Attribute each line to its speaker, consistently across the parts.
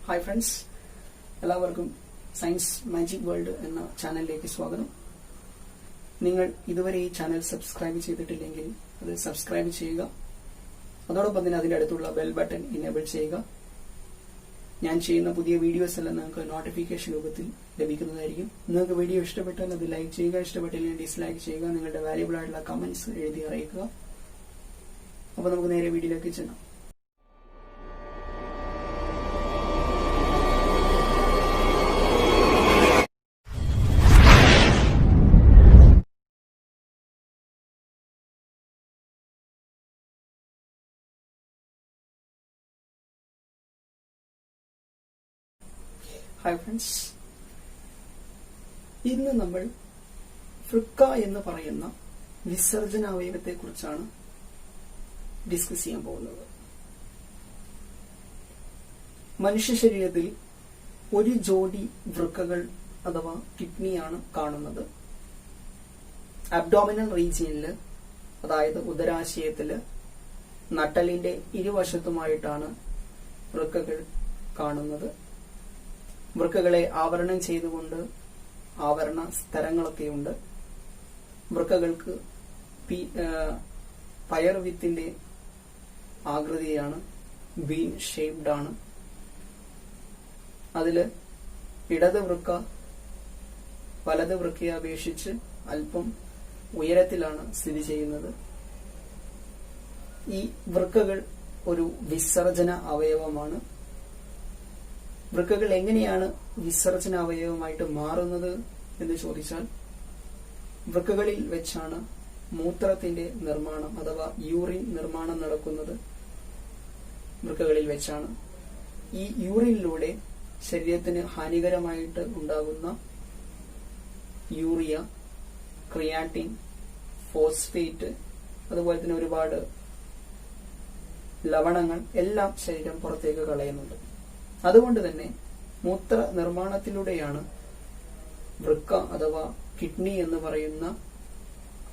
Speaker 1: Hi friends, എല്ലാവർക്കും science magic world എന്ന ചാനലിലേക്ക് സ്വാഗതം. നിങ്ങൾ ഇതുവരെ ഈ ചാനൽ സബ്സ്ക്രൈബ് ചെയ്തിട്ടില്ലെങ്കിൽ അത് സബ്സ്ക്രൈബ് ചെയ്യുക. അതോടൊപ്പം തന്നെ അതിന്റെ അടുത്തുള്ള ബെൽ ബട്ടൺ ഇനേബിൾ ചെയ്യുക. ഞാൻ ചെയ്യുന്ന പുതിയ വീഡിയോസ് എല്ലാം നിങ്ങൾക്ക് നോട്ടിഫിക്കേഷൻ രൂപത്തിൽ ലഭിക്കുന്നതായിരിക്കും. നിങ്ങൾക്ക് വീഡിയോ ഇഷ്ടപ്പെട്ടാൽ അത് ലൈക്ക് ചെയ്യുക, ഇഷ്ടപ്പെട്ടില്ലെങ്കിൽ ഡിസ്ലൈക്ക് ചെയ്യുക. നിങ്ങളുടെ വാല്യുബിൾ ആയിട്ടുള്ള കമന്റ്സ് എഴുതി അറിയിക്കുക. അപ്പോൾ നമുക്ക് നേരെ വീഡിയോയിലേക്ക് ചെല്ലാം. ഹായ് ഫ്രണ്ട്സ്, ഇന്ന് നമ്മൾ വൃക്ക എന്ന് പറയുന്ന വിസർജനാവയവത്തെ കുറിച്ചാണ് ഡിസ്കസ് ചെയ്യാൻ പോകുന്നത്. മനുഷ്യ ശരീരത്തിൽ ഒരു ജോഡി വൃക്കകൾ അഥവാ കിഡ്നിയാണ് കാണുന്നത്. അബ്ഡോമിനൽ റീജിയനില്, അതായത് ഉദരാശയത്തില് നട്ടലിന്റെ ഇരുവശത്തുമായിട്ടാണ് വൃക്കകൾ കാണുന്നത്. വൃക്കകളെ ആവരണം ചെയ്തുകൊണ്ട് ആവരണ സ്തരങ്ങളൊക്കെയുണ്ട്. വൃക്കകൾക്ക് പയർവിത്തിന്റെ ആകൃതിയാണ്, ബീൻ ഷേപ്ഡ് ആണ്. അതില് ഇടത് വൃക്ക വലത് വൃക്കയെ അപേക്ഷിച്ച് അല്പം ഉയരത്തിലാണ് സ്ഥിതി ചെയ്യുന്നത്. ഈ വൃക്കകൾ ഒരു വിസർജന അവയവമാണ്. വൃക്കകൾ എങ്ങനെയാണ് വിസർജന അവയവമായിട്ട് മാറുന്നത് എന്ന് ചോദിച്ചാൽ, വൃക്കകളിൽ വെച്ചാണ് മൂത്രത്തിന്റെ നിർമ്മാണം അഥവാ യൂറിൻ നിർമ്മാണം നടക്കുന്നത്. വൃക്കകളിൽ വെച്ചാണ് ഈ യൂറിനിലൂടെ ശരീരത്തിന് ഹാനികരമായിട്ട് ഉണ്ടാകുന്ന യൂറിയ, ക്രിയാറ്റിൻ, ഫോസ്ഫേറ്റ്, അതുപോലെ തന്നെ ഒരുപാട് ലവണങ്ങൾ എല്ലാം ശരീരം പുറത്തേക്ക് കളയുന്നുണ്ട്. അതുകൊണ്ട് തന്നെ മൂത്ര നിർമ്മാണത്തിലൂടെയാണ് വൃക്ക അഥവാ കിഡ്നി എന്ന് പറയുന്ന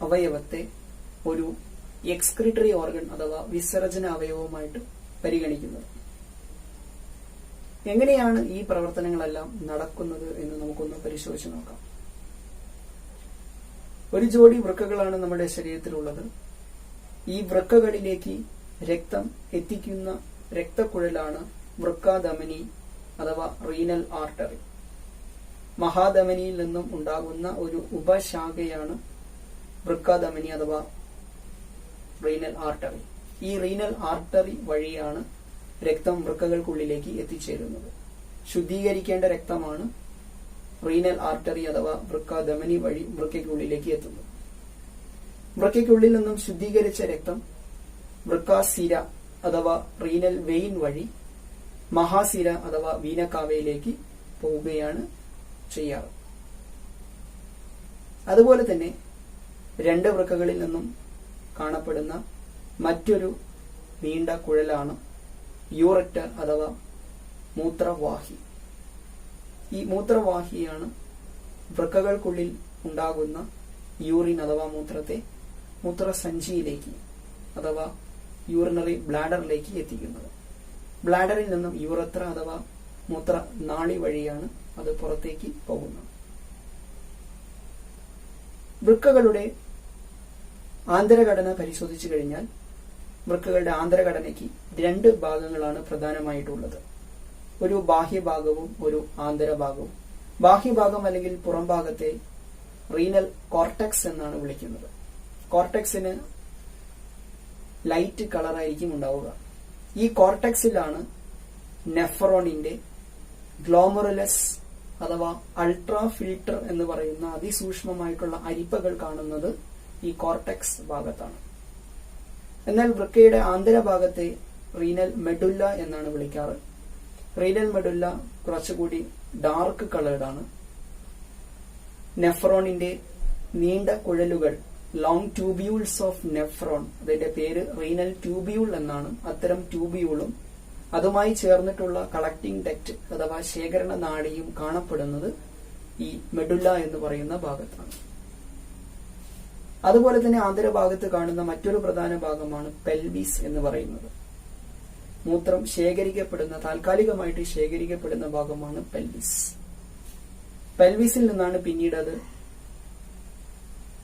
Speaker 1: അവയവത്തെ ഒരു എക്സ്ക്രീറ്ററി ഓർഗൻ അഥവാ വിസർജന അവയവമായിട്ട് പരിഗണിക്കുന്നത്. എങ്ങനെയാണ് ഈ പ്രവർത്തനങ്ങളെല്ലാം നടക്കുന്നത് എന്ന് നമുക്കൊന്ന് പരിശോധിച്ച് നോക്കാം. ഒരു ജോഡി വൃക്കകളാണ് നമ്മുടെ ശരീരത്തിലുള്ളത്. ഈ വൃക്കകളിലേക്ക് രക്തം എത്തിക്കുന്ന രക്തക്കുഴലാണ് വൃക്കാധമനി അഥവാ റീനൽ ആർട്ടറി. മഹാധമനിയിൽ നിന്നും ഉണ്ടാകുന്ന ഒരു ഉപശാഖയാണ് വൃക്കാധമനി അഥവാ റീനൽ ആർട്ടറി. ഈ റീനൽ ആർട്ടറി വഴിയാണ് രക്തം വൃക്കകൾക്കുള്ളിലേക്ക് എത്തിച്ചേരുന്നത്. ശുദ്ധീകരിക്കേണ്ട രക്തമാണ് റീനൽ ആർട്ടറി അഥവാ വൃക്കാധമനി വഴി വൃക്കയ്ക്കുള്ളിലേക്ക് എത്തുന്നത്. വൃക്കയ്ക്കുള്ളിൽ നിന്നും ശുദ്ധീകരിച്ച രക്തം വൃക്കാസിര അഥവാ റീനൽ വെയിൻ വഴി മഹാസിര അഥവാ വീനക്കാവയിലേക്ക് പോവുകയാണ് ചെയ്യാറ്. അതുപോലെ തന്നെ രണ്ട് വൃക്കകളിൽ നിന്നും കാണപ്പെടുന്ന മറ്റൊരു നീണ്ട കുഴലാണ് യൂററ്റർ അഥവാ മൂത്രവാഹി. ഈ മൂത്രവാഹിയാണ് വൃക്കകൾക്കുള്ളിൽ ഉണ്ടാകുന്ന യൂറിൻ അഥവാ മൂത്രത്തെ മൂത്രസഞ്ചിയിലേക്ക് അഥവാ യൂറിനറി ബ്ലാഡറിലേക്ക് എത്തിക്കുന്നത്. ബ്ലാഡറിൽ നിന്നും യൂറത്ര അഥവാ മൂത്ര നാളി വഴിയാണ് അത് പുറത്തേക്ക് പോകുന്നത്. വൃക്കകളുടെ ആന്തരഘടന പരിശോധിച്ചു കഴിഞ്ഞാൽ, വൃക്കകളുടെ ആന്തരഘടനയ്ക്ക് രണ്ട് ഭാഗങ്ങളാണ് പ്രധാനമായിട്ടുള്ളത്. ഒരു ബാഹ്യഭാഗവും ഒരു ആന്തരഭാഗവും. ബാഹ്യഭാഗം അല്ലെങ്കിൽ പുറം ഭാഗത്തെ റീനൽ കോർട്ടക്സ് എന്നാണ് വിളിക്കുന്നത്. കോർട്ടക്സിന് ലൈറ്റ് കളറായിരിക്കും ഉണ്ടാവുക. ഈ കോർട്ടക്സിലാണ് നെഫ്രോണിന്റെ ഗ്ലോമറുലസ് അഥവാ അൾട്രാ ഫിൽട്ടർ എന്ന് പറയുന്ന അതിസൂക്ഷ്മമായിട്ടുള്ള അരിപ്പകൾ കാണുന്നത് ഈ കോർട്ടക്സ് ഭാഗത്താണ്. എന്നാൽ വൃക്കയുടെ ആന്തരഭാഗത്തെ റീനൽ മെഡുല്ല എന്നാണ് വിളിക്കാറ്. റീനൽ മെഡുല്ല കുറച്ചുകൂടി ഡാർക്ക് കളേർഡാണ്. നെഫ്രോണിന്റെ നീണ്ട കുഴലുകൾ, ലോങ് ട്യൂബ്യൂൾസ് ഓഫ് നെഫ്രോൺ, അതിന്റെ പേര് റീനൽ ട്യൂബ്യൂൾ എന്നാണ്. അത്തരം ട്യൂബ്യൂളും അതുമായി ചേർന്നിട്ടുള്ള കളക്ടിംഗ് ഡക്റ്റ് അഥവാ ശേഖരണ നാഡിയും കാണപ്പെടുന്നത് ഈ മെഡുല്ല എന്ന് പറയുന്ന ഭാഗത്താണ്. അതുപോലെ തന്നെ ആന്തരഭാഗത്ത് കാണുന്ന മറ്റൊരു പ്രധാന ഭാഗമാണ് പെൽവിസ് എന്ന് പറയുന്നത്. മൂത്രം ശേഖരിക്കപ്പെടുന്ന, താൽക്കാലികമായിട്ട് ശേഖരിക്കപ്പെടുന്ന ഭാഗമാണ് പെൽവിസ്. പെൽവിസിൽ നിന്നാണ് പിന്നീട് അത്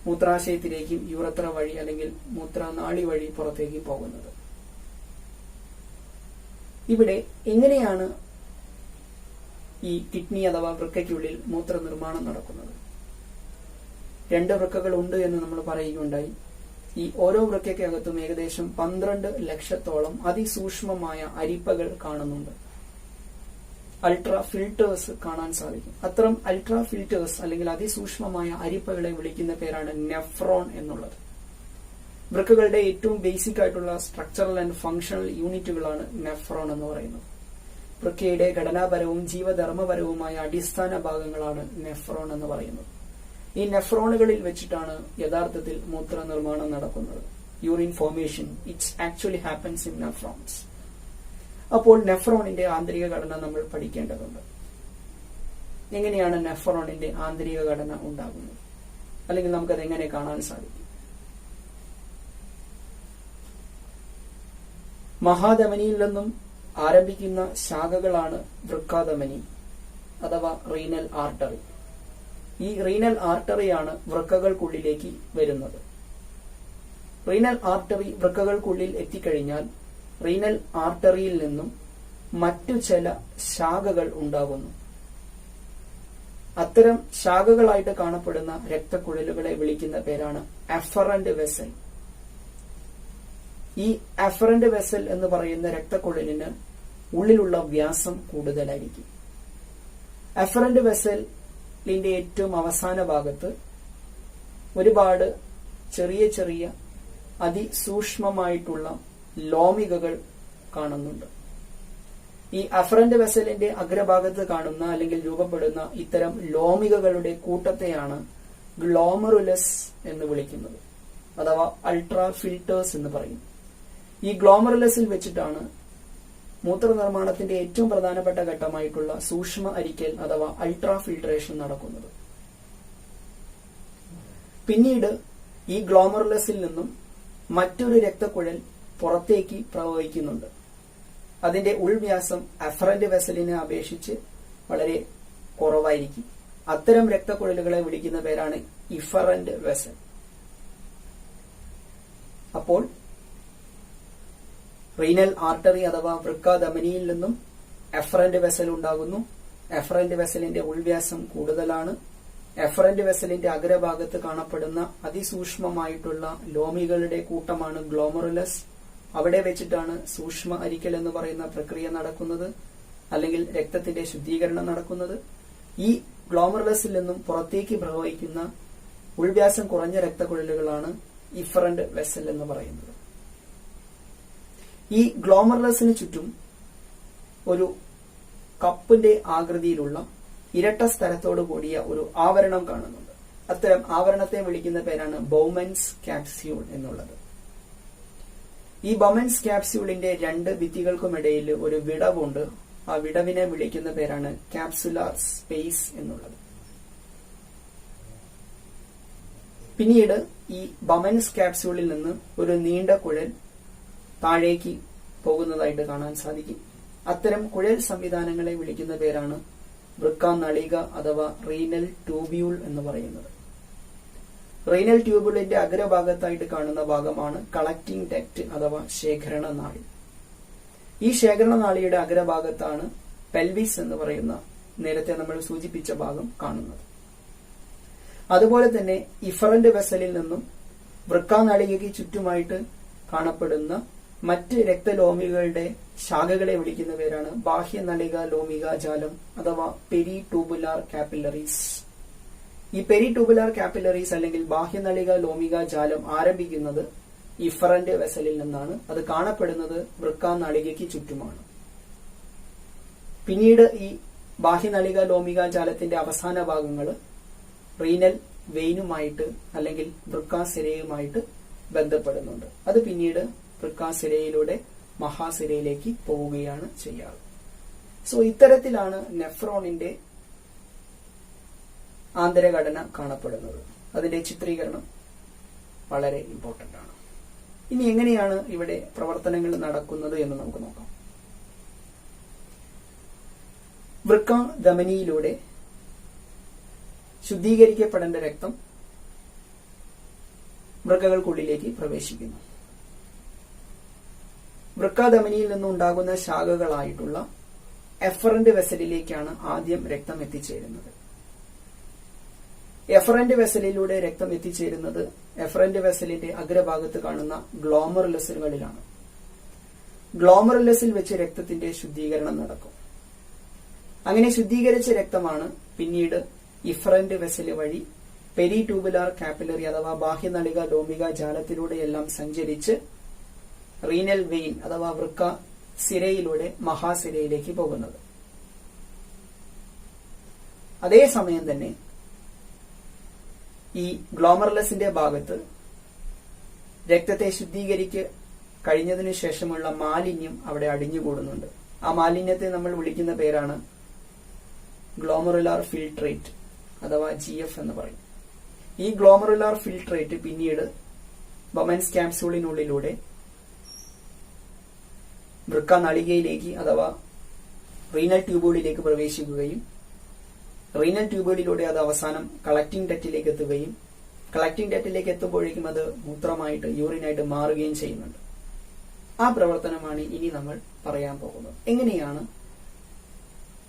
Speaker 1: മൂത്രാശയത്തിലേക്കും യൂറത്ര വഴി അല്ലെങ്കിൽ മൂത്രനാളി വഴി പുറത്തേക്ക് പോകുന്നത്. ഇവിടെ എങ്ങനെയാണ് ഈ കിഡ്നി അഥവാ വൃക്കയ്ക്കുള്ളിൽ മൂത്രനിർമ്മാണം നടക്കുന്നത്? 2 വൃക്കകൾ ഉണ്ട് എന്ന് നമ്മൾ പറയുകയുണ്ടായി. ഈ ഓരോ വൃക്കയ്ക്കകത്തും ഏകദേശം 12 ലക്ഷത്തോളം അതിസൂക്ഷ്മമായ അരിപ്പകൾ കാണുന്നുണ്ട്. അൾട്രാ ഫിൽറ്റേഴ്സ് കാണാൻ സാധിക്കും. അത്തരം അൾട്രാ ഫിൽറ്റേഴ്സ് അല്ലെങ്കിൽ അതിസൂക്ഷ്മമായ അരിപ്പകളെ വിളിക്കുന്ന പേരാണ് നെഫ്രോൺ എന്നുള്ളത്. വൃക്കകളുടെ ഏറ്റവും ബേസിക് ആയിട്ടുള്ള സ്ട്രക്ചറൽ ആൻഡ് ഫങ്ഷണൽ യൂണിറ്റുകളാണ് നെഫ്രോൺ എന്ന് പറയുന്നത്. വൃക്കയുടെ ഘടനാപരവും ജീവധർമ്മപരവുമായ അടിസ്ഥാന ഭാഗങ്ങളാണ് നെഫ്രോൺ എന്ന് പറയുന്നത്. ഈ നെഫ്രോണുകളിൽ വെച്ചിട്ടാണ് യഥാർത്ഥത്തിൽ മൂത്രനിർമ്മാണം നടക്കുന്നത്. Urine formation it's actually happens in nephrons. അപ്പോൾ നെഫ്രോണിന്റെ ആന്തരിക ഘടന നമ്മൾ പഠിക്കേണ്ടതുണ്ട്. എങ്ങനെയാണ് നെഫ്രോണിന്റെ ആന്തരിക ഘടന ഉണ്ടാകുന്നത്, അല്ലെങ്കിൽ നമുക്കത് എങ്ങനെ കാണാൻ സാധിക്കും? മഹാധമനിയിൽ നിന്നും ആരംഭിക്കുന്ന ശാഖകളാണ് വൃക്കാധമനി അഥവാ റീനൽ ആർട്ടറി. ഈ റീനൽ ആർട്ടറിയാണ് വൃക്കകൾക്കുള്ളിലേക്ക് വരുന്നത്. റീനൽ ആർട്ടറി വൃക്കകൾക്കുള്ളിൽ എത്തിക്കഴിഞ്ഞാൽ റീനൽ ആർട്ടറിയിൽ നിന്നും മറ്റു ചില ശാഖകൾ ഉണ്ടാകുന്നു. അത്തരം ശാഖകളായിട്ട് കാണപ്പെടുന്ന രക്തക്കുഴലുകളെ വിളിക്കുന്ന പേരാണ് അഫറന്റ് വെസൽ. ഈ അഫറന്റ് വെസൽ എന്ന് പറയുന്ന രക്തക്കുഴലിന് ഉള്ളിലുള്ള വ്യാസം കൂടുതലായിരിക്കും. അഫറന്റ് വെസലിന്റെ ഏറ്റവും അവസാന ഭാഗത്ത് ഒരുപാട് ചെറിയ ചെറിയ അതിസൂക്ഷ്മമായിട്ടുള്ള ലോമികകൾ കാണുന്നുണ്ട്. ഈ അഫറന്റ് വെസലിന്റെ അഗ്രഭാഗത്ത് കാണുന്ന അല്ലെങ്കിൽ രൂപപ്പെടുന്ന ഇത്തരം ലോമികകളുടെ കൂട്ടത്തെയാണ് ഗ്ലോമറുലസ് എന്ന് വിളിക്കുന്നത്, അഥവാ അൾട്രാ ഫിൽറ്റേഴ്സ് എന്ന് പറയും. ഈ ഗ്ലോമറുലസിൽ വെച്ചിട്ടാണ് മൂത്രനിർമ്മാണത്തിന്റെ ഏറ്റവും പ്രധാനപ്പെട്ട ഘട്ടമായിട്ടുള്ള സൂക്ഷ്മ അരിക്കൽ അഥവാ അൾട്രാ ഫിൽട്രേഷൻ നടക്കുന്നത്. പിന്നീട് ഈ ഗ്ലോമറുലസിൽ നിന്നും മറ്റൊരു രക്തക്കുഴൽ പുറത്തേക്ക് പ്രവഹിക്കുന്നുണ്ട്. അതിന്റെ ഉൾവ്യാസം അഫറന്റ് വെസലിനെ അപേക്ഷിച്ച് വളരെ കുറവായിരിക്കും. അത്തരം രക്തക്കുഴലുകളെ വിളിക്കുന്ന പേരാണ് ഇഫറന്റ് വെസൽ. അപ്പോൾ റീനൽ ആർട്ടറി അഥവാ വൃക്കാധമനിയിൽ നിന്നും എഫറന്റ് വെസൽ ഉണ്ടാകുന്നു. എഫറന്റ് വെസലിന്റെ ഉൾവ്യാസം കൂടുതലാണ്. എഫറന്റ് വെസലിന്റെ അഗ്രഭാഗത്ത് കാണപ്പെടുന്ന അതിസൂക്ഷ്മമായിട്ടുള്ള ലോമികളുടെ കൂട്ടമാണ് ഗ്ലോമറുലസ്. അവിടെ വെച്ചിട്ടാണ് സൂക്ഷ്മ അരിക്കൽ എന്ന് പറയുന്ന പ്രക്രിയ നടക്കുന്നത്, അല്ലെങ്കിൽ രക്തത്തിന്റെ ശുദ്ധീകരണം നടക്കുന്നത്. ഈ ഗ്ലോമറുലസിൽ നിന്നും പുറത്തേക്ക് പ്രവഹിക്കുന്ന ഉൾവ്യാസം കുറഞ്ഞ രക്തക്കുഴലുകളാണ് ഇഫറന്റ് വെസൽ എന്ന് പറയുന്നത്. ഈ ഗ്ലോമറുലസിന് ചുറ്റും ഒരു കപ്പിന്റെ ആകൃതിയിലുള്ള ഇരട്ട സ്ഥലത്തോടു കൂടിയ ഒരു ആവരണം കാണുന്നുണ്ട്. അത്തരം ആവരണത്തെ വിളിക്കുന്ന പേരാണ് ബൗമൻസ് ക്യാപ്സ്യൂൾ എന്നുള്ളത്. ഈ ബൗമൻസ് ക്യാപ്സ്യൂളിന്റെ 2 ഭിത്തികൾക്കുമിടയിൽ ഒരു വിടവുണ്ട്. ആ വിടവിനെ വിളിക്കുന്ന പേരാണ് ക്യാപ്സുലാർ സ്പേസ് എന്നുള്ളത്. പിന്നീട് ഈ ബൗമൻസ് ക്യാപ്സ്യൂളിൽ നിന്ന് ഒരു നീണ്ട കുഴൽ താഴേക്ക് പോകുന്നതായിട്ട് കാണാൻ സാധിക്കും. അത്തരം കുഴൽ സംവിധാനങ്ങളെ വിളിക്കുന്ന പേരാണ് വൃക്കാനളിക അഥവാ റീനൽ ട്യൂബ്യൂൾ എന്ന് പറയുന്നത്. റീനൽ ട്യൂബ്യൂളിന്റെ അഗ്രഭാഗത്തായിട്ട് കാണുന്ന ഭാഗമാണ് കളക്ടിംഗ് ഡക്ട് അഥവാ ശേഖരണ നാളി. ഈ ശേഖരണ നാളിയുടെ അഗ്രഭാഗത്താണ് പെൽവിസ് എന്ന് പറയുന്ന നേരത്തെ നമ്മൾ സൂചിപ്പിച്ച ഭാഗം കാണുന്നത്. അതുപോലെ തന്നെ ഇഫറന്റ് വെസലിൽ നിന്നും വൃക്കാനളികയ്ക്ക് ചുറ്റുമായിട്ട് കാണപ്പെടുന്ന മറ്റ് രക്തലോമികളുടെ ശാഖകളെ വിളിക്കുന്ന പേരാണ് ബാഹ്യനളിക ലോമിക ജാലം അഥവാ പെരിട്യൂബുലാർ കാപ്പിലറീസ്. ഈ പെരിട്യൂബുലാർ കാപ്പിലറീസ് അല്ലെങ്കിൽ ബാഹ്യനളിക ലോമിക ജാലം ആരംഭിക്കുന്നത് ഇഫറന്റ് വെസലിൽ നിന്നാണ്. അത് കാണപ്പെടുന്നത് വൃക്കാനളികയ്ക്ക് ചുറ്റുമാണ്. പിന്നീട് ഈ ബാഹ്യനളിക ലോമിക ജാലത്തിന്റെ അവസാന ഭാഗങ്ങൾ റീനൽ വെയിനുമായിട്ട് അല്ലെങ്കിൽ വൃക്കാസിരയുമായിട്ട് ബന്ധപ്പെടുന്നുണ്ട്. അത് പിന്നീട് വൃക്കാസിരയിലൂടെ മഹാസിരയിലേക്ക് പോവുകയാണ് ചെയ്യാറ്. സോ ഇത്തരത്തിലാണ് നെഫ്രോണിന്റെ ആന്തരഘടന കാണപ്പെടുന്നത്. അതിന്റെ ചിത്രീകരണം വളരെ ഇമ്പോർട്ടന്റ് ആണ്. ഇനി എങ്ങനെയാണ് ഇവിടെ പ്രവർത്തനങ്ങൾ നടക്കുന്നത് എന്ന് നമുക്ക് നോക്കാം. വൃക്കാധമനിയിലൂടെ ശുദ്ധീകരിക്കപ്പെടേണ്ട രക്തം വൃക്കകൾക്കുള്ളിലേക്ക് പ്രവേശിക്കുന്നു. വൃക്കാധമനിയിൽ നിന്നുണ്ടാകുന്ന ശാഖകളായിട്ടുള്ള എഫറന്റ് വെസലിലേക്കാണ് ആദ്യം രക്തം എത്തിച്ചേരുന്നത്. എഫറന്റ് വെസലിലൂടെ രക്തം എത്തിച്ചേരുന്നത് എഫറന്റ് വെസലിന്റെ അഗ്രഭാഗത്ത് കാണുന്ന ഗ്ലോമറുലസുകളിലാണ്. ഗ്ലോമറുലസിൽ വെച്ച് രക്തത്തിന്റെ ശുദ്ധീകരണം നടക്കും. അങ്ങനെ ശുദ്ധീകരിച്ച രക്തമാണ് പിന്നീട് ഇഫറന്റ് വെസല് വഴി പെരിട്യൂബുലാർ കാപ്പിലറി അഥവാ ബാഹ്യനളിക ലോമിക ജാലത്തിലൂടെയെല്ലാം സഞ്ചരിച്ച് റീനൽ വെയിൻ അഥവാ വൃക്ക സിരയിലൂടെ മഹാസിരയിലേക്ക് പോകുന്നത്. അതേസമയം തന്നെ ഈ ഗ്ലോമറുലസിന്റെ ഭാഗത്ത് രക്തത്തെ ശുദ്ധീകരിക്ക് കഴിഞ്ഞതിനു ശേഷമുള്ള മാലിന്യം അവിടെ അടിഞ്ഞുകൂടുന്നുണ്ട്. ആ മാലിന്യത്തെ നമ്മൾ വിളിക്കുന്ന പേരാണ് ഗ്ലോമറുലാർ ഫിൽട്രേറ്റ് അഥവാ GF എന്ന് പറയും. ഈ ഗ്ലോമറുലാർ ഫിൽട്രേറ്റ് പിന്നീട് ബൊമൻസ് ക്യാപ്സൂളിനുള്ളിലൂടെ വൃക്ക നളികയിലേക്ക് അഥവാ റീനൽ ട്യൂബുകളിലേക്ക് പ്രവേശിക്കുകയും റീനൽ ട്യൂബുകളിലൂടെ അത് അവസാനം കളക്ടിംഗ് ഡക്റ്റിലേക്ക് എത്തുകയും കളക്ടിംഗ് ഡക്റ്റിലേക്ക് എത്തുമ്പോഴേക്കും അത് മൂത്രമായിട്ട് യൂറിനായിട്ട് മാറുകയും ചെയ്യുന്നുണ്ട്. ആ പ്രവർത്തനമാണ് ഇനി നമ്മൾ പറയാൻ പോകുന്നത്. എങ്ങനെയാണ്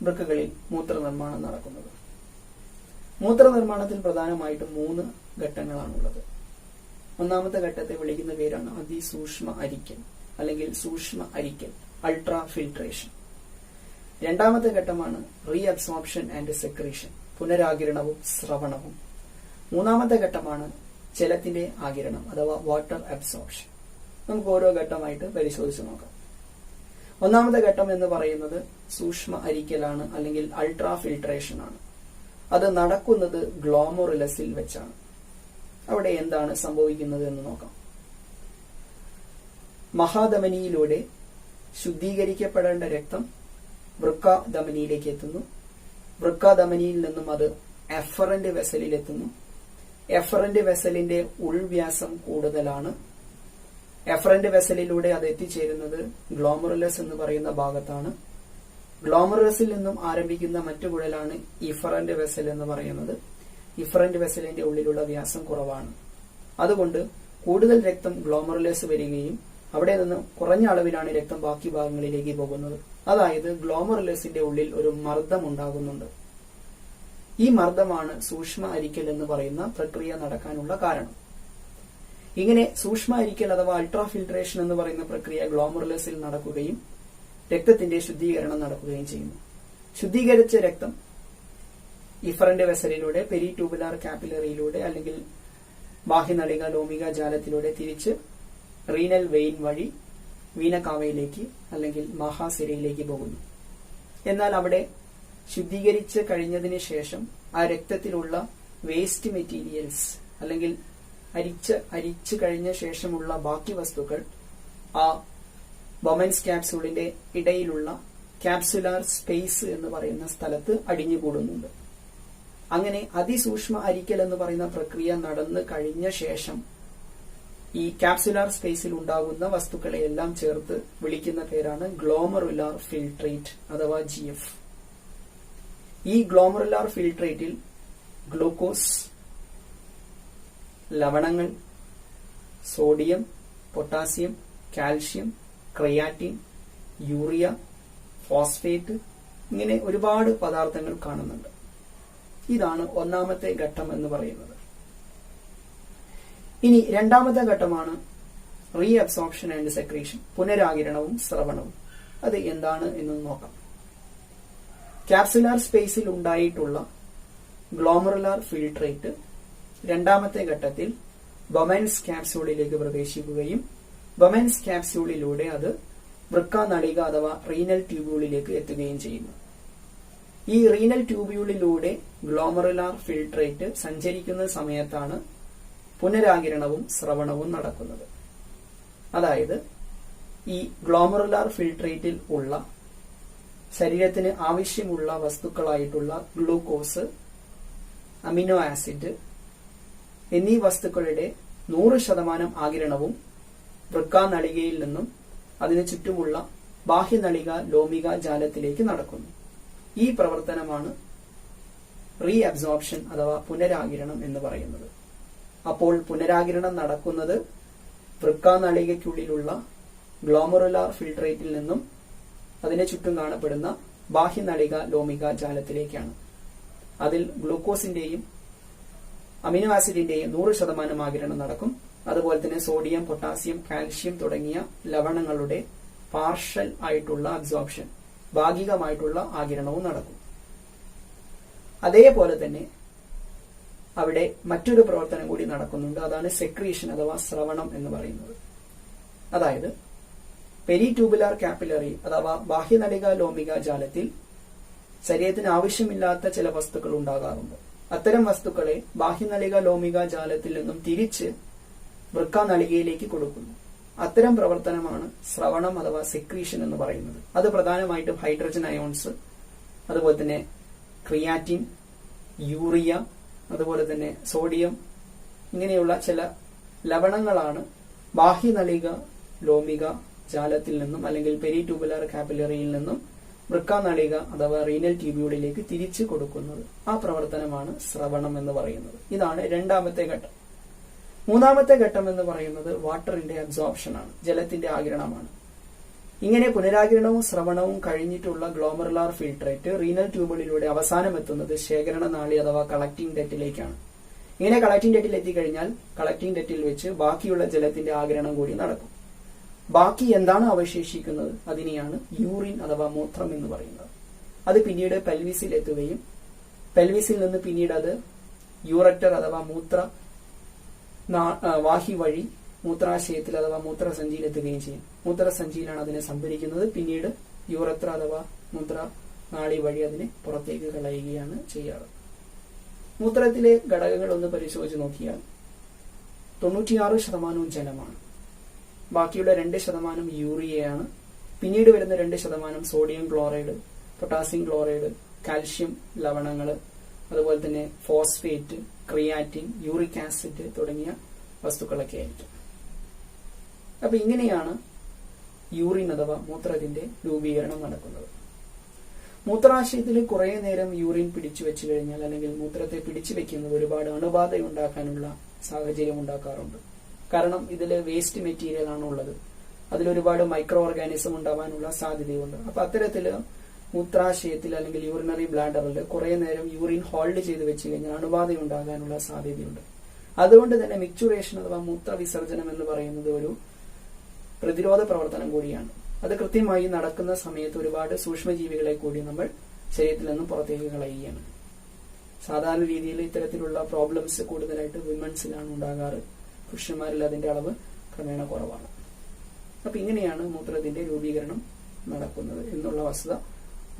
Speaker 1: വൃക്കകളിൽ മൂത്രനിർമ്മാണം നടക്കുന്നത്? മൂത്രനിർമ്മാണത്തിൽ പ്രധാനമായിട്ടും 3 ഘട്ടങ്ങളാണുള്ളത്. ഒന്നാമത്തെ ഘട്ടത്തെ വിളിക്കുന്ന പേരാണ് അതിസൂക്ഷ്മ അരിക്കൽ അല്ലെങ്കിൽ സൂക്ഷ്മ അരിക്കൽ, അൾട്രാ ഫിൽട്രേഷൻ. രണ്ടാമത്തെ ഘട്ടമാണ് റീഅബ്സോർപ്ഷൻ ആൻഡ് സെക്രീഷൻ, പുനരാകിരണവും സ്രവണവും. മൂന്നാമത്തെ ഘട്ടമാണ് ജലത്തിന്റെ ആകിരണം അഥവാ വാട്ടർ അബ്സോർപ്ഷൻ. നമുക്ക് ഓരോ ഘട്ടമായിട്ട് പരിശോധിച്ച് നോക്കാം. ഒന്നാമത്തെ ഘട്ടം എന്ന് പറയുന്നത് സൂക്ഷ്മ അരിക്കലാണ് അല്ലെങ്കിൽ അൾട്രാ ഫിൽട്രേഷൻ ആണ്. അത് നടക്കുന്നത് ഗ്ലോമറുലസിൽ വെച്ചാണ്. അവിടെ എന്താണ് സംഭവിക്കുന്നത് എന്ന് നോക്കാം. മഹാധമനിയിലൂടെ ശുദ്ധീകരിക്കപ്പെടേണ്ട രക്തം വൃക്കാധമനിയിലേക്ക് എത്തുന്നു. വൃക്കാധമനിയിൽ നിന്നും അത് എഫറന്റ് വെസലിൽ എത്തുന്നു. എഫറന്റ് വെസലിന്റെ ഉൾവ്യാസം കൂടുതലാണ്. എഫറന്റ് വെസലിലൂടെ അത് എത്തിച്ചേരുന്നത് ഗ്ലോമറുലസ് എന്ന് പറയുന്ന ഭാഗത്താണ്. ഗ്ലോമറുലസിൽ നിന്നും ആരംഭിക്കുന്ന മറ്റു കുഴലാണ് ഇഫറന്റ് വെസൽ എന്ന് പറയുന്നത്. ഇഫറന്റ് വെസലിന്റെ ഉള്ളിലുള്ള വ്യാസം കുറവാണ്. അതുകൊണ്ട് കൂടുതൽ രക്തം ഗ്ലോമറുലസ് വരികയും അവിടെ നിന്ന് കുറഞ്ഞ അളവിലാണ് രക്തം ബാക്കി ഭാഗങ്ങളിലേക്ക് പോകുന്നത്. അതായത് ഗ്ലോമറുലസിന്റെ ഉള്ളിൽ ഒരു മർദ്ദം ഉണ്ടാകുന്നുണ്ട്. ഈ മർദ്ദമാണ് സൂക്ഷ്മ അരിക്കൽ എന്ന് പറയുന്ന പ്രക്രിയ നടക്കാനുള്ള കാരണം. ഇങ്ങനെ സൂക്ഷ്മ അരിക്കൽ അഥവാ അൾട്രാ ഫിൽട്രേഷൻ എന്ന് പറയുന്ന പ്രക്രിയ ഗ്ലോമറുലസിൽ നടക്കുകയും രക്തത്തിന്റെ ശുദ്ധീകരണം നടക്കുകയും ചെയ്യുന്നു. ശുദ്ധീകരിച്ച രക്തം ഇഫറന്റ് വെസലിലൂടെ പെരിട്യൂബുലാർ കാപ്പിലറിയിലൂടെ അല്ലെങ്കിൽ ബാഹ്യനളിക ലോമിക ജാലത്തിലൂടെ തിരിച്ച് റീനൽ വെയിൻ വഴി വീനകാവയിലേക്ക് അല്ലെങ്കിൽ മഹാസിരയിലേക്ക് പോകുന്നു. എന്നാൽ അവിടെ ശുദ്ധീകരിച്ച് കഴിഞ്ഞതിന് ശേഷം ആ രക്തത്തിലുള്ള വേസ്റ്റ് മെറ്റീരിയൽസ് അല്ലെങ്കിൽ അരിച്ച് കഴിഞ്ഞ ശേഷമുള്ള ബാക്കി വസ്തുക്കൾ ആ ബൊമൻസ് ക്യാപ്സൂളിന്റെ ഇടയിലുള്ള ക്യാപ്സുലാർ സ്പേസ് എന്ന് പറയുന്ന സ്ഥലത്ത് അടിഞ്ഞുകൂടുന്നുണ്ട്. അങ്ങനെ അതിസൂക്ഷ്മ അരിക്കൽ എന്ന് പറയുന്ന പ്രക്രിയ നടന്നു കഴിഞ്ഞ ശേഷം ഈ ക്യാപ്സുലാർ സ്പേസിൽ ഉണ്ടാകുന്ന വസ്തുക്കളെയെല്ലാം ചേർത്ത് വിളിക്കുന്ന പേരാണ് ഗ്ലോമറുലാർ ഫിൽട്രേറ്റ് അഥവാ GF. ഈ ഗ്ലോമറുലാർ ഫിൽട്രേറ്റിൽ ഗ്ലൂക്കോസ്, ലവണങ്ങൾ, sodium, potassium, calcium, creatine, urea, phosphate ഇങ്ങനെ ഒരുപാട് പദാർത്ഥങ്ങൾ കാണുന്നുണ്ട്. ഇതാണ് ഒന്നാമത്തെ ഘട്ടം എന്ന് പറയുന്നത്. ഇനി രണ്ടാമത്തെ ഘട്ടമാണ് റീഅബ്സോർപ്ഷൻ ആൻഡ് സെക്രീഷൻ, പുനരാകിരണവും സ്രവണവും. അത് എന്താണ് എന്ന് നോക്കാം. ക്യാപ്സുലാർ സ്പേസിൽ ഉണ്ടായിട്ടുള്ള ഗ്ലോമറുലാർ ഫിൽട്രേറ്റ് രണ്ടാമത്തെ ഘട്ടത്തിൽ ബൊമൻസ് ക്യാപ്സൂളിലേക്ക് പ്രവേശിക്കുകയും ബൊമൻസ് ക്യാപ്സൂളിലൂടെ അത് വൃക്കാനളിക അഥവാ റീനൽ ട്യൂബ്യൂളിലേക്ക് എത്തുകയും ചെയ്യുന്നു. ഈ റീനൽ ട്യൂബ്യൂളിലൂടെ ഗ്ലോമറുലാർ ഫിൽട്രേറ്റ് സഞ്ചരിക്കുന്ന സമയത്താണ് പുനരാകിരണവും സ്രവണവും നടക്കുന്നത്. അതായത് ഈ ഗ്ലോമറുലാർ ഫിൽട്രേറ്റിൽ ഉള്ള ശരീരത്തിന് ആവശ്യമുള്ള വസ്തുക്കളായിട്ടുള്ള ഗ്ലൂക്കോസ്, അമിനോ ആസിഡ് എന്നീ വസ്തുക്കളുടെ 100% ആകിരണവും വൃക്കാനളികയിൽ നിന്നും അതിനു ചുറ്റുമുള്ള ബാഹ്യനളിക ലോമിക ജാലത്തിലേക്ക് നടക്കുന്നു. ഈ പ്രവർത്തനമാണ് റീഅബ്സോർപ്ഷൻ അഥവാ പുനരാകിരണം എന്ന് പറയുന്നത്. അപ്പോൾ പുനരാകിരണം നടക്കുന്നത് വൃക്കാനളികയ്ക്കുള്ളിലുള്ള ഗ്ലോമറുലാർ ഫിൽട്രേറ്റിൽ നിന്നും അതിനെ ചുറ്റും കാണപ്പെടുന്ന ബാഹ്യനളിക ലോമിക ജാലത്തിലേക്കാണ്. അതിൽ ഗ്ലൂക്കോസിന്റെയും അമിനോ ആസിഡിന്റെയും 100% ആകിരണം നടക്കും. അതുപോലെ തന്നെ സോഡിയം, പൊട്ടാസ്യം, കാൽഷ്യം തുടങ്ങിയ ലവണങ്ങളുടെ പാർഷ്യൽ ആയിട്ടുള്ള അബ്സോർപ്ഷൻ, ഭാഗികമായിട്ടുള്ള ആകിരണവും നടക്കും. അതേപോലെ തന്നെ അവിടെ മറ്റൊരു പ്രവർത്തനം കൂടി നടക്കുന്നുണ്ട്. അതാണ് സെക്രീഷൻ അഥവാ സ്രവണം എന്ന് പറയുന്നത്. അതായത് പെരിട്യൂബുലാർ കാപ്പിലറി അഥവാ ബാഹ്യനളിക ലോമിക ജാലത്തിൽ ശരീരത്തിന് ആവശ്യമില്ലാത്ത ചില വസ്തുക്കൾ ഉണ്ടാകാറുണ്ട്. അത്തരം വസ്തുക്കളെ ബാഹ്യനളിക ലോമിക ജാലത്തിൽ നിന്നും തിരിച്ച് വൃക്കാനളികയിലേക്ക് കൊടുക്കുന്നു. അത്തരം പ്രവർത്തനമാണ് സ്രവണം അഥവാ സെക്രീഷൻ എന്ന് പറയുന്നത്. അത് പ്രധാനമായിട്ടും ഹൈഡ്രജൻ അയോൺസ്, അതുപോലെ തന്നെ ക്രിയാറ്റിൻ, യൂറിയ, അതുപോലെ തന്നെ സോഡിയം ഇങ്ങനെയുള്ള ചില ലവണങ്ങളാണ് ബാഹ്യനളിക ലോമിക ജാലത്തിൽ നിന്നും അല്ലെങ്കിൽ പെരിട്യൂബുലാർ കാപ്പിലറിയിൽ നിന്നും വൃക്കാനളിക അഥവാ റീനൽ ട്യൂബ്യൂളിലേക്ക് തിരിച്ചു കൊടുക്കുന്നത്. ആ പ്രവർത്തനമാണ് സ്രവണം എന്ന് പറയുന്നത്. ഇതാണ് രണ്ടാമത്തെ ഘട്ടം. മൂന്നാമത്തെ ഘട്ടം എന്ന് പറയുന്നത് വാട്ടറിന്റെ അബ്സോർപ്ഷൻ ആണ്, ജലത്തിന്റെ ആകിരണമാണ്. ഇങ്ങനെ പുനരാകിരണവും സ്രവണവും കഴിഞ്ഞിട്ടുള്ള ഗ്ലോമറുലാർ ഫിൽട്രേറ്റ് റീനൽ ട്യൂബുകളിലൂടെ അവസാനം എത്തുന്നത് ശേഖരണ നാളി അഥവാ കളക്ടിംഗ് ഡെറ്റിലേക്കാണ്. ഇങ്ങനെ കളക്ടിംഗ് ഡെറ്റിൽ എത്തിക്കഴിഞ്ഞാൽ കളക്ടിംഗ് ഡെറ്റിൽ വെച്ച് ബാക്കിയുള്ള ജലത്തിന്റെ ആകിരണം കൂടി നടക്കും. ബാക്കി എന്താണ് അവശേഷിക്കുന്നത്? അതിനെയാണ് യൂറിൻ അഥവാ മൂത്രം എന്ന് പറയുന്നത്. അത് പിന്നീട് പെൽവിസിൽ എത്തുകയും പെൽവിസിൽ നിന്ന് പിന്നീട് അത് യൂറക്ടർ അഥവാ മൂത്ര വാഹി വഴി മൂത്രാശയത്തിൽ അഥവാ മൂത്രസഞ്ചിയിൽ എത്തുകയും ചെയ്യും. മൂത്രസഞ്ചിയിലാണ് അതിനെ സംഭരിക്കുന്നത്. പിന്നീട് യൂറത്ര അഥവാ മൂത്രനാളി വഴി അതിനെ പുറത്തേക്ക് കളയുകയാണ് ചെയ്യാറ്. മൂത്രത്തിലെ ഘടകങ്ങൾ ഒന്ന് പരിശോധിച്ച് നോക്കിയാൽ 96% ജലമാണ്. ബാക്കിയുള്ള 2% യൂറിയയാണ്. പിന്നീട് വരുന്ന 2% sodium chloride, potassium chloride, calcium ലവണങ്ങൾ, അതുപോലെ തന്നെ ഫോസ്ഫേറ്റ്, ക്രിയാറ്റിൻ, യൂറിക് ആസിഡ് തുടങ്ങിയ വസ്തുക്കളൊക്കെ ആയിരിക്കും. അപ്പൊ ഇങ്ങനെയാണ് യൂറിൻ അഥവാ മൂത്രത്തിന്റെ രൂപീകരണം നടക്കുന്നത്. മൂത്രാശയത്തിൽ കുറെ നേരം യൂറിൻ പിടിച്ചു വെച്ചു കഴിഞ്ഞാൽ അല്ലെങ്കിൽ മൂത്രത്തെ പിടിച്ചു വെക്കുന്നത് ഒരുപാട് അണുബാധ ഉണ്ടാക്കാനുള്ള സാഹചര്യം ഉണ്ടാക്കാറുണ്ട്. കാരണം ഇതിൽ വേസ്റ്റ് മെറ്റീരിയൽ ആണ് ഉള്ളത്. അതിലൊരുപാട് മൈക്രോ ഓർഗാനിസം ഉണ്ടാവാനുള്ള സാധ്യതയുണ്ട്. അപ്പൊ അത്തരത്തില് മൂത്രാശയത്തിൽ അല്ലെങ്കിൽ യൂറിനറി ബ്ലാഡറിൽ കുറെ നേരം യൂറിൻ ഹോൾഡ് ചെയ്ത് വെച്ച് കഴിഞ്ഞാൽ അണുബാധ ഉണ്ടാകാനുള്ള സാധ്യതയുണ്ട്. അതുകൊണ്ട് തന്നെ മിക്ചുറേഷൻ അഥവാ മൂത്രവിസർജനം എന്ന് പറയുന്നത് ഒരു പ്രതിരോധ പ്രവർത്തനം കൂടിയാണ്. അത് കൃത്യമായി നടക്കുന്ന സമയത്ത് ഒരുപാട് സൂക്ഷ്മജീവികളെ കൂടി നമ്മൾ ശരീരത്തിൽ നിന്നും പുറത്തേക്ക് കളയുകയാണ്. സാധാരണ രീതിയിൽ ഇത്തരത്തിലുള്ള പ്രോബ്ലംസ് കൂടുതലായിട്ട് വിമൻസിലാണ് ഉണ്ടാകാറ്. പുരുഷന്മാരിൽ അതിന്റെ അളവ് ക്രമേണ കുറവാണ്. അപ്പൊ ഇങ്ങനെയാണ് മൂത്രത്തിന്റെ രൂപീകരണം നടക്കുന്നത് എന്നുള്ള വസ്തുത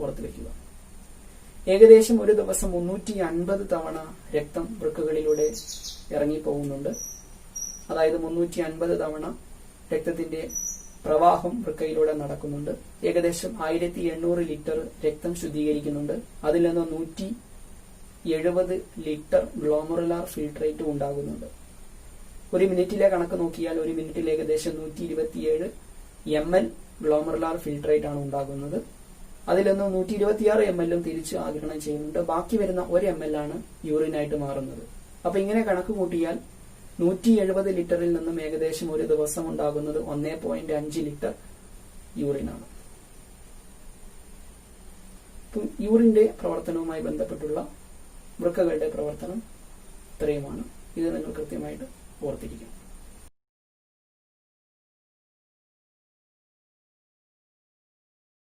Speaker 1: ഓർത്തു വെക്കുക. ഏകദേശം ഒരു ദിവസം 350 തവണ രക്തം വൃക്കകളിലൂടെ ഇറങ്ങിപ്പോകുന്നുണ്ട്. അതായത് 350 തവണ രക്തത്തിന്റെ പ്രവാഹം വൃക്കയിലൂടെ നടക്കുന്നുണ്ട്. ഏകദേശം 1800 ലിറ്റർ രക്തം ശുദ്ധീകരിക്കുന്നുണ്ട്. അതിൽ നിന്ന് 170 ലിറ്റർ ഗ്ലോമറുലാർ ഫിൽട്രേറ്റ് ഉണ്ടാകുന്നുണ്ട്. ഒരു മിനിറ്റിലെ കണക്ക് നോക്കിയാൽ ഒരു മിനിറ്റിൽ ഏകദേശം 127 ml ഗ്ലോമറുലാർ ഫിൽട്രേറ്റ് ആണ് ഉണ്ടാകുന്നത്. അതിൽ നിന്ന് 126 ml തിരിച്ച് ആഗിരണം ചെയ്യുന്നുണ്ട്. ബാക്കി വരുന്ന 1 ml ആണ് യൂറിനായിട്ട് മാറുന്നത്. അപ്പൊ ഇങ്ങനെ കണക്ക് കൂട്ടിയാൽ 170 ലിറ്ററിൽ നിന്നും ഏകദേശം ഒരു ദിവസം ഉണ്ടാകുന്നത് 1.5 ലിറ്റർ യൂറിനാണ്. യൂറിന്റെ പ്രവർത്തനവുമായി ബന്ധപ്പെട്ടുള്ള വൃക്കകളുടെ പ്രവർത്തനം ഇത്രയുമാണ്. ഇത് നിങ്ങൾ കൃത്യമായിട്ട് ഓർത്തിരിക്കണം.